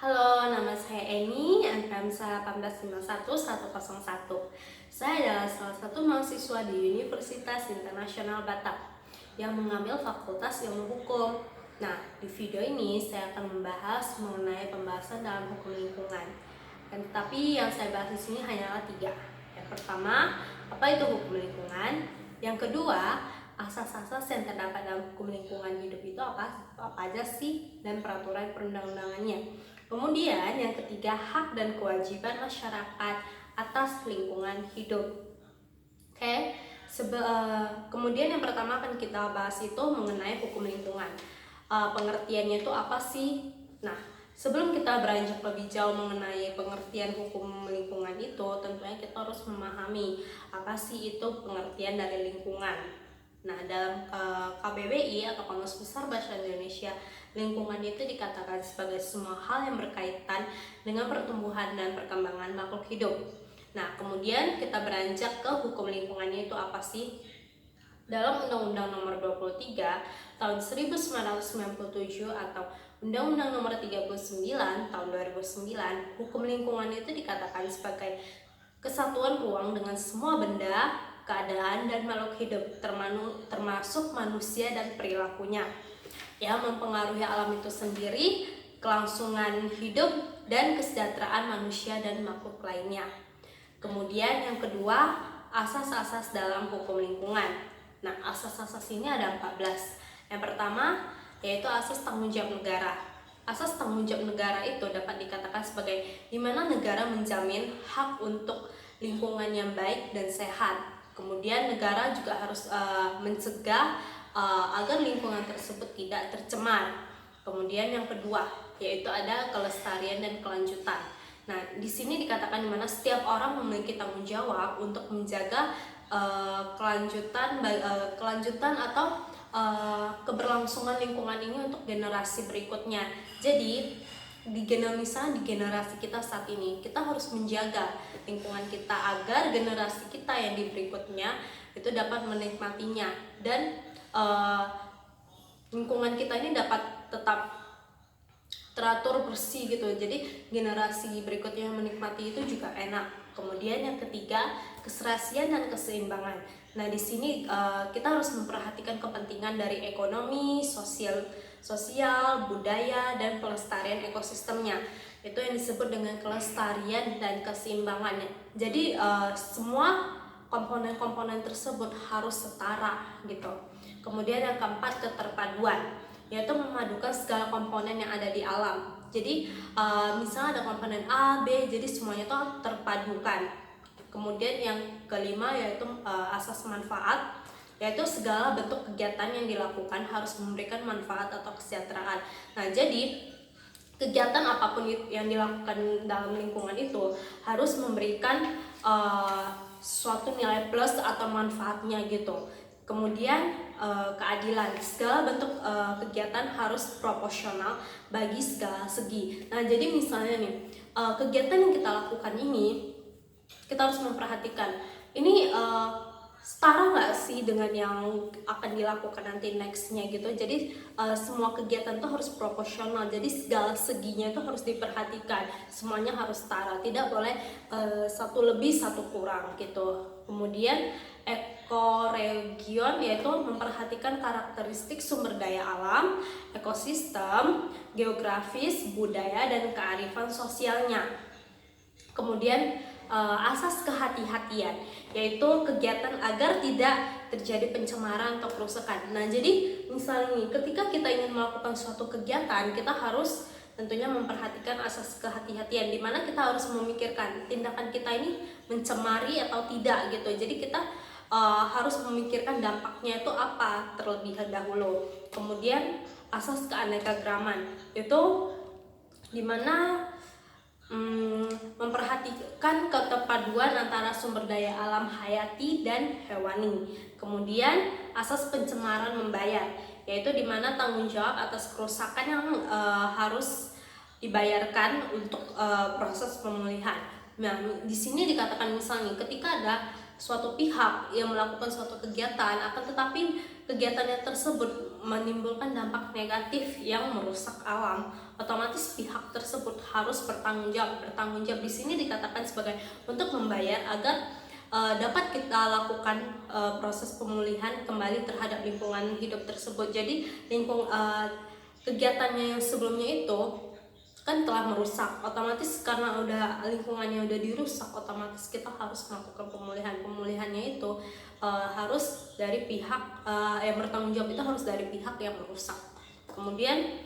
Halo, nama saya Eni, NPM 1851101. Saya adalah salah satu mahasiswa di Universitas Internasional Batam yang mengambil Fakultas Ilmu Hukum. Nah, di video ini saya akan membahas mengenai pembahasan dalam hukum lingkungan. Tetapi yang saya bahas di sini hanyalah 3. Yang pertama, apa itu hukum lingkungan? Yang kedua, asas-asas yang terdapat dalam hukum lingkungan hidup itu apa aja sih, dan peraturan perundang-undangannya. Kemudian yang ketiga, hak dan kewajiban masyarakat atas lingkungan hidup. Oke, kemudian yang pertama akan kita bahas itu mengenai hukum lingkungan. Pengertiannya itu apa sih? Nah, sebelum kita beranjak lebih jauh mengenai pengertian hukum lingkungan itu, tentunya kita harus memahami apa sih itu pengertian dari lingkungan. Nah, dalam KBBI atau Kamus Besar Bahasa Indonesia, lingkungan itu dikatakan sebagai semua hal yang berkaitan dengan pertumbuhan dan perkembangan makhluk hidup. Nah, kemudian kita beranjak ke hukum lingkungannya itu apa sih? Dalam Undang-Undang Nomor 23 Tahun 1997 atau Undang-Undang Nomor 39 Tahun 2009, hukum lingkungan itu dikatakan sebagai kesatuan ruang dengan semua benda, keadaan, dan makhluk hidup, termasuk manusia dan perilakunya, yang mempengaruhi alam itu sendiri, kelangsungan hidup, dan kesejahteraan manusia dan makhluk lainnya. Kemudian yang kedua, asas-asas dalam hukum lingkungan. Nah, asas-asas ini ada 14. Yang pertama, yaitu asas tanggung jawab negara. Asas tanggung jawab negara itu dapat dikatakan sebagai di mana negara menjamin hak untuk lingkungan yang baik dan sehat. Kemudian negara juga harus mencegah agar lingkungan tersebut tidak tercemar. Kemudian yang kedua, yaitu ada kelestarian dan kelanjutan. Nah, di sini dikatakan di mana setiap orang memiliki tanggung jawab untuk menjaga kelanjutan atau keberlangsungan lingkungan ini untuk generasi berikutnya. Jadi di generasi kita saat ini, kita harus menjaga lingkungan kita agar generasi kita yang di berikutnya itu dapat menikmatinya, dan lingkungan kita ini dapat tetap teratur bersih gitu. Jadi generasi berikutnya yang menikmati itu juga enak. Kemudian yang ketiga, keserasian dan keseimbangan. Nah, di sini kita harus memperhatikan kepentingan dari ekonomi, sosial, budaya, dan pelestarian ekosistemnya. Itu yang disebut dengan kelestarian dan keseimbangannya. Jadi semua komponen-komponen tersebut harus setara gitu. Kemudian yang keempat, keterpaduan, yaitu memadukan segala komponen yang ada di alam. Jadi misalnya ada komponen A, B, jadi semuanya itu terpadukan. Kemudian yang kelima yaitu asas manfaat, yaitu segala bentuk kegiatan yang dilakukan harus memberikan manfaat atau kesejahteraan. Nah, jadi kegiatan apapun yang dilakukan dalam lingkungan itu harus memberikan suatu nilai plus atau manfaatnya gitu. Kemudian keadilan, segala bentuk kegiatan harus proporsional bagi segala segi. Nah, jadi misalnya nih, kegiatan yang kita lakukan ini, kita harus memperhatikan ini setara nggak sih dengan yang akan dilakukan nanti nextnya gitu. Jadi semua kegiatan itu harus proporsional, jadi segala seginya itu harus diperhatikan, semuanya harus setara, tidak boleh satu lebih satu kurang gitu. Kemudian ekoregion, yaitu memperhatikan karakteristik sumber daya alam, ekosistem, geografis, budaya, dan kearifan sosialnya. Kemudian asas kehati-hatian, yaitu kegiatan agar tidak terjadi pencemaran atau kerusakan. Nah, jadi misalnya nih, ketika kita ingin melakukan suatu kegiatan, kita harus tentunya memperhatikan asas kehati-hatian, di mana kita harus memikirkan tindakan kita ini mencemari atau tidak gitu. Jadi kita harus memikirkan dampaknya itu apa terlebih dahulu. Kemudian asas keanekaragaman, itu di mana memperhatikan keterpaduan antara sumber daya alam hayati dan hewani. Kemudian asas pencemaran membayar, yaitu di mana tanggung jawab atas kerusakan yang harus dibayarkan untuk proses pemulihan. Nah, di sini dikatakan misalnya ketika ada suatu pihak yang melakukan suatu kegiatan, akan tetapi kegiatannya tersebut menimbulkan dampak negatif yang merusak alam, otomatis pihak tersebut harus bertanggung jawab. Bertanggung jawab di sini dikatakan sebagai untuk membayar agar dapat kita lakukan proses pemulihan kembali terhadap lingkungan hidup tersebut. Jadi kegiatannya yang sebelumnya itu kan telah merusak, otomatis karena lingkungannya udah dirusak, otomatis kita harus melakukan pemulihannya itu harus dari pihak yang bertanggung jawab, itu harus dari pihak yang merusak. Kemudian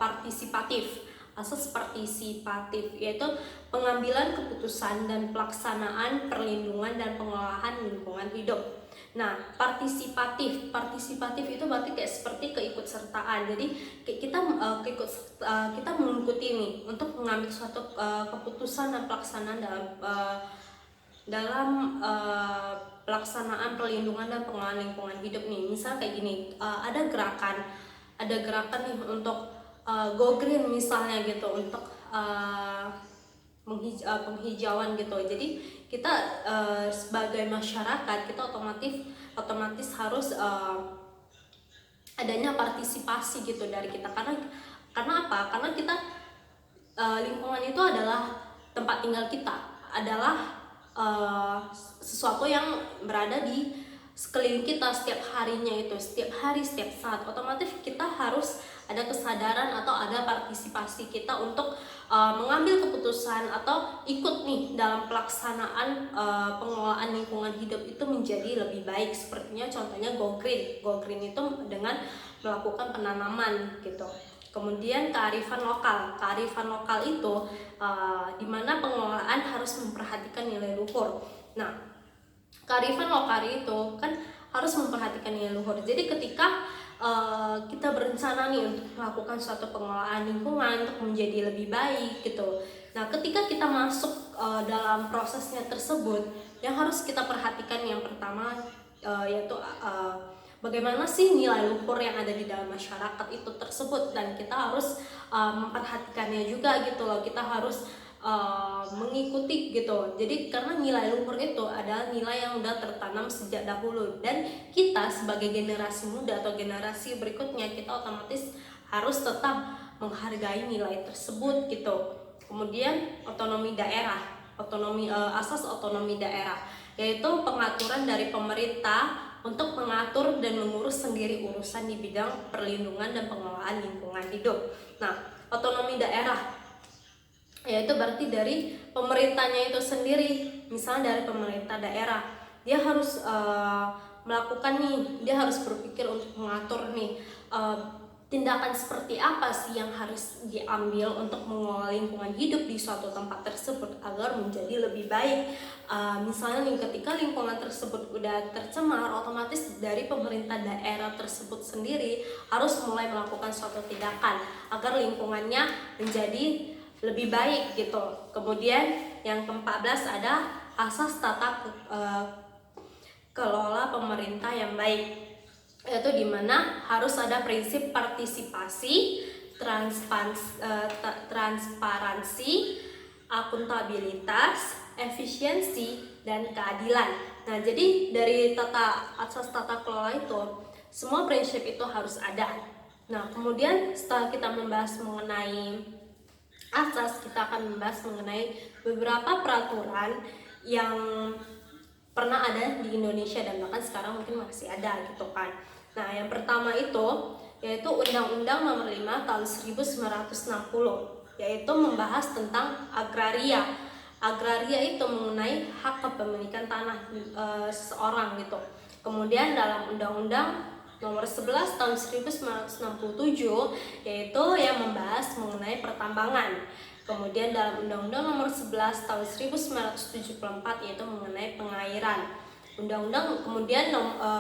partisipatif, asas partisipatif yaitu pengambilan keputusan dan pelaksanaan perlindungan dan pengelolaan lingkungan hidup. Nah, partisipatif itu berarti kayak seperti keikutsertaan. Jadi kita kita mengikuti nih untuk mengambil suatu keputusan dan pelaksanaan dalam pelaksanaan perlindungan dan pengelolaan lingkungan hidup nih. Misal kayak gini, ada gerakan nih untuk go green misalnya gitu, untuk penghijauan gitu. Jadi kita sebagai masyarakat kita otomatis harus adanya partisipasi gitu dari kita, karena apa? Karena kita lingkungan itu adalah tempat tinggal kita, adalah sesuatu yang berada di sekeliling kita setiap harinya, itu setiap hari, setiap saat. Otomatis kita harus ada kesadaran atau ada partisipasi kita untuk mengambil keputusan atau ikut nih dalam pelaksanaan pengelolaan lingkungan hidup itu menjadi lebih baik. Sepertinya contohnya go green itu dengan melakukan penanaman gitu. Kemudian kearifan lokal itu di mana pengelolaan harus memperhatikan nilai luhur. Nah, kearifan lokal itu kan harus memperhatikan nilai luhur. Jadi ketika kita berencana nih untuk melakukan suatu pengelolaan lingkungan untuk menjadi lebih baik gitu. Nah, ketika kita masuk dalam prosesnya tersebut, yang harus kita perhatikan yang pertama yaitu bagaimana sih nilai luhur yang ada di dalam masyarakat itu tersebut, dan kita harus memperhatikannya juga gitu loh. Kita harus mengikuti gitu. Jadi karena nilai luhur itu adalah nilai yang udah tertanam sejak dahulu, dan kita sebagai generasi muda atau generasi berikutnya kita otomatis harus tetap menghargai nilai tersebut gitu. Kemudian otonomi daerah, asas otonomi daerah yaitu pengaturan dari pemerintah untuk mengatur dan mengurus sendiri urusan di bidang perlindungan dan pengelolaan lingkungan hidup. Nah, otonomi daerah yaitu berarti dari pemerintahnya itu sendiri. Misalnya dari pemerintah daerah, dia harus melakukan nih, dia harus berpikir untuk mengatur nih tindakan seperti apa sih yang harus diambil untuk mengelola lingkungan hidup di suatu tempat tersebut agar menjadi lebih baik. Misalnya nih, ketika lingkungan tersebut udah tercemar, otomatis dari pemerintah daerah tersebut sendiri harus mulai melakukan suatu tindakan agar lingkungannya menjadi lebih baik gitu. Kemudian yang ke-14 ada asas tata kelola pemerintah yang baik, yaitu dimana harus ada prinsip partisipasi, transparansi, akuntabilitas, efisiensi, dan keadilan. Nah, jadi dari asas tata kelola itu semua prinsip itu harus ada. Nah, kemudian setelah kita membahas mengenai asas, kita akan membahas mengenai beberapa peraturan yang pernah ada di Indonesia dan bahkan sekarang mungkin masih ada gitu kan. Nah, yang pertama itu yaitu Undang-Undang Nomor 5 Tahun 1960, yaitu membahas tentang agraria. Agraria itu mengenai hak kepemilikan tanah seseorang gitu. Kemudian dalam Undang-Undang Nomor 11 Tahun 1967 yaitu yang membahas mengenai pertambangan. Kemudian dalam Undang-Undang Nomor 11 Tahun 1974 yaitu mengenai pengairan. Kemudian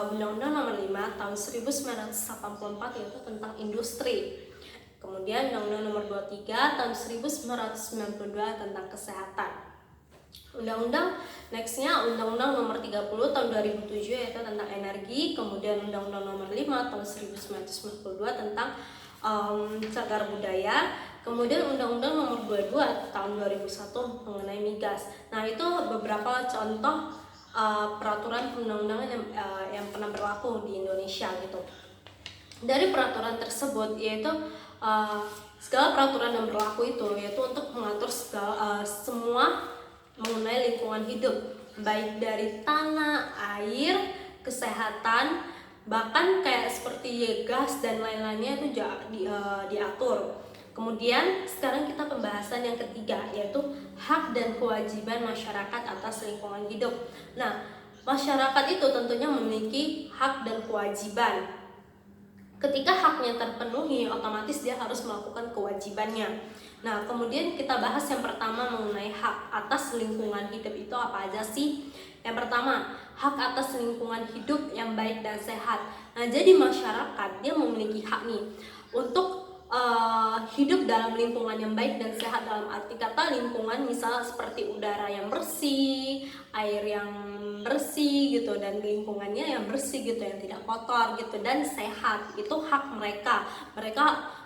Undang-Undang Nomor 5 Tahun 1984 yaitu tentang industri. Kemudian Undang-Undang Nomor 23 Tahun 1992 tentang kesehatan. Undang-undang nextnya Undang-Undang Nomor 30 Tahun 2007 yaitu tentang energi. Kemudian Undang-Undang Nomor 5 Tahun 1992 tentang cagar budaya. Kemudian Undang-Undang Nomor 22 Tahun 2001 mengenai migas. Nah, itu beberapa contoh peraturan perundang-undangan yang pernah berlaku di Indonesia gitu. Dari peraturan tersebut yaitu segala peraturan yang berlaku itu, yaitu untuk mengatur semua mengenai lingkungan hidup, baik dari tanah, air, kesehatan, bahkan kayak seperti gas dan lain-lainnya itu diatur. Kemudian sekarang kita pembahasan yang ketiga, yaitu hak dan kewajiban masyarakat atas lingkungan hidup. Nah, masyarakat itu tentunya memiliki hak dan kewajiban. Ketika haknya terpenuhi, otomatis dia harus melakukan kewajibannya. Nah, kemudian kita bahas yang pertama mengenai hak atas lingkungan hidup itu apa aja sih? Yang pertama, hak atas lingkungan hidup yang baik dan sehat. Nah, jadi masyarakat dia memiliki hak nih untuk hidup dalam lingkungan yang baik dan sehat, dalam arti kata lingkungan misalnya seperti udara yang bersih, air yang bersih gitu, dan lingkungannya yang bersih gitu, yang tidak kotor gitu dan sehat. Itu hak mereka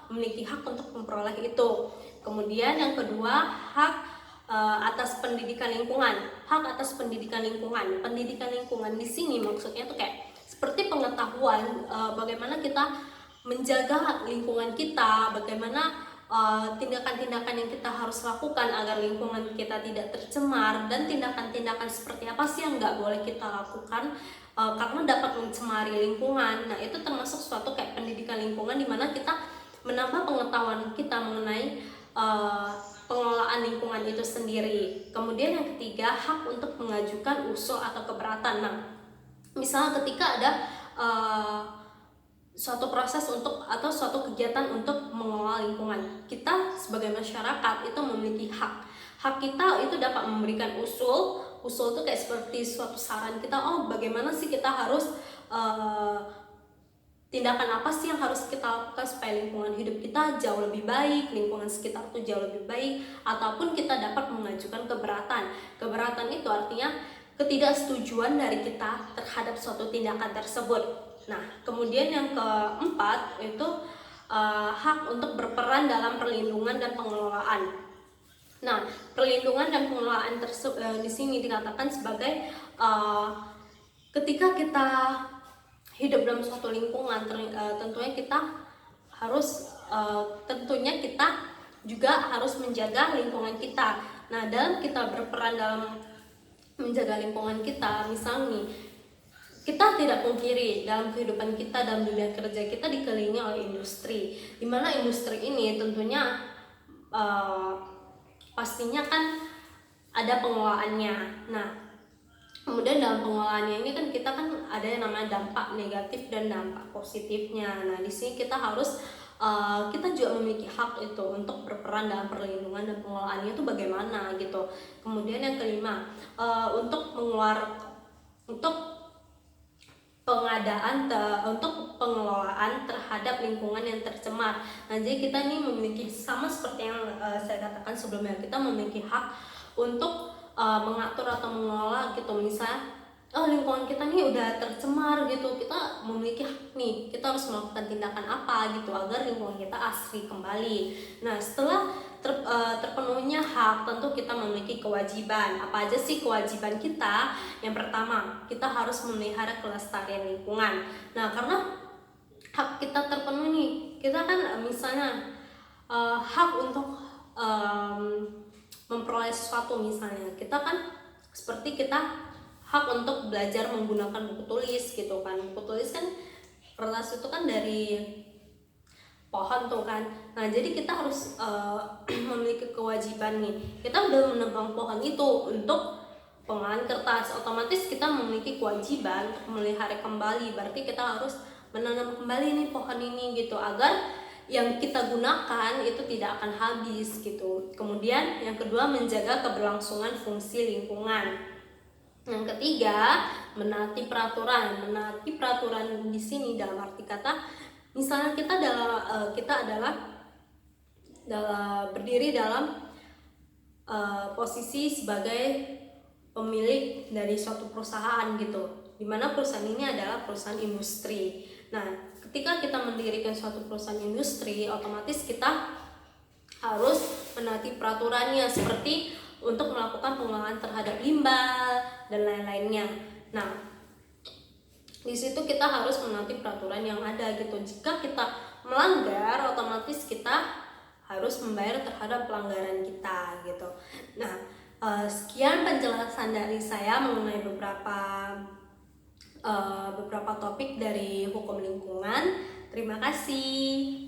memiliki hak untuk memperoleh itu. Kemudian yang kedua, hak atas pendidikan lingkungan. Hak atas pendidikan lingkungan. Pendidikan lingkungan di sini maksudnya tuh kayak seperti pengetahuan bagaimana kita menjaga lingkungan kita, bagaimana tindakan-tindakan yang kita harus lakukan agar lingkungan kita tidak tercemar, dan tindakan-tindakan seperti apa sih yang nggak boleh kita lakukan karena dapat mencemari lingkungan. Nah, itu termasuk suatu kayak pendidikan lingkungan di mana kita menambah pengetahuan kita mengenai pengelolaan lingkungan itu sendiri. Kemudian yang ketiga, hak untuk mengajukan usul atau keberatan. Nah, misalnya ketika ada suatu proses untuk atau suatu kegiatan untuk mengelola lingkungan, kita sebagai masyarakat itu memiliki hak. Hak kita itu dapat memberikan usul itu kayak seperti suatu saran kita, bagaimana sih kita harus tindakan apa sih yang harus kita lakukan supaya lingkungan hidup kita jauh lebih baik, lingkungan sekitar itu jauh lebih baik, ataupun kita dapat mengajukan keberatan. Keberatan itu artinya ketidaksetujuan dari kita terhadap suatu tindakan tersebut. Nah, kemudian yang keempat itu hak untuk berperan dalam perlindungan dan pengelolaan. Nah, perlindungan dan pengelolaan di sini dikatakan sebagai ketika kita hidup dalam suatu lingkungan, tentunya kita juga harus menjaga lingkungan kita. Nah, dalam kita berperan dalam menjaga lingkungan kita, misalnya nih, kita tidak pungkiri dalam kehidupan kita, dalam dunia kerja kita dikelilingi oleh industri, di mana industri ini tentunya pastinya kan ada pengelolaannya. Nah, kemudian dalam pengelolaannya ini kan kita kan ada yang namanya dampak negatif dan dampak positifnya. Nah, di sini kita juga memiliki hak itu untuk berperan dalam perlindungan dan pengelolaannya itu bagaimana gitu. Kemudian yang kelima, untuk pengelolaan terhadap lingkungan yang tercemar. Nah, jadi kita ini memiliki, sama seperti yang saya katakan sebelumnya, kita memiliki hak untuk mengatur atau mengelola gitu. Misalnya lingkungan kita nih udah tercemar gitu, kita memiliki hak nih, kita harus melakukan tindakan apa gitu agar lingkungan kita asri kembali. Nah, setelah terpenuhinya hak, tentu kita memiliki kewajiban. Apa aja sih kewajiban kita? Yang pertama, kita harus memelihara kelestarian lingkungan. Nah, karena hak kita terpenuhi, kita kan misalnya hak untuk memperoleh sesuatu, misalnya kita kan seperti kita hak untuk belajar menggunakan buku tulis gitu kan. Buku tulis kan kertas itu kan dari pohon tuh kan. Nah, jadi kita harus memiliki kewajiban nih. Kita udah menebang pohon itu untuk pengolahan kertas, otomatis kita memiliki kewajiban untuk memelihara kembali. Berarti kita harus menanam kembali nih pohon ini gitu, agar yang kita gunakan itu tidak akan habis gitu. Kemudian yang kedua, menjaga keberlangsungan fungsi lingkungan. Yang ketiga, menaati peraturan. Menaati peraturan di sini dalam arti kata, misalnya kita adalah berdiri dalam posisi sebagai pemilik dari suatu perusahaan gitu, dimana perusahaan ini adalah perusahaan industri. Nah, ketika kita mendirikan suatu perusahaan industri, otomatis kita harus menaati peraturannya, seperti untuk melakukan pengelolaan terhadap limbah dan lain-lainnya. Nah, di situ kita harus menaati peraturan yang ada gitu. Jika kita melanggar, otomatis kita harus membayar terhadap pelanggaran kita gitu. Nah, sekian penjelasan dari saya mengenai beberapa topik dari hukum lingkungan. Terima kasih.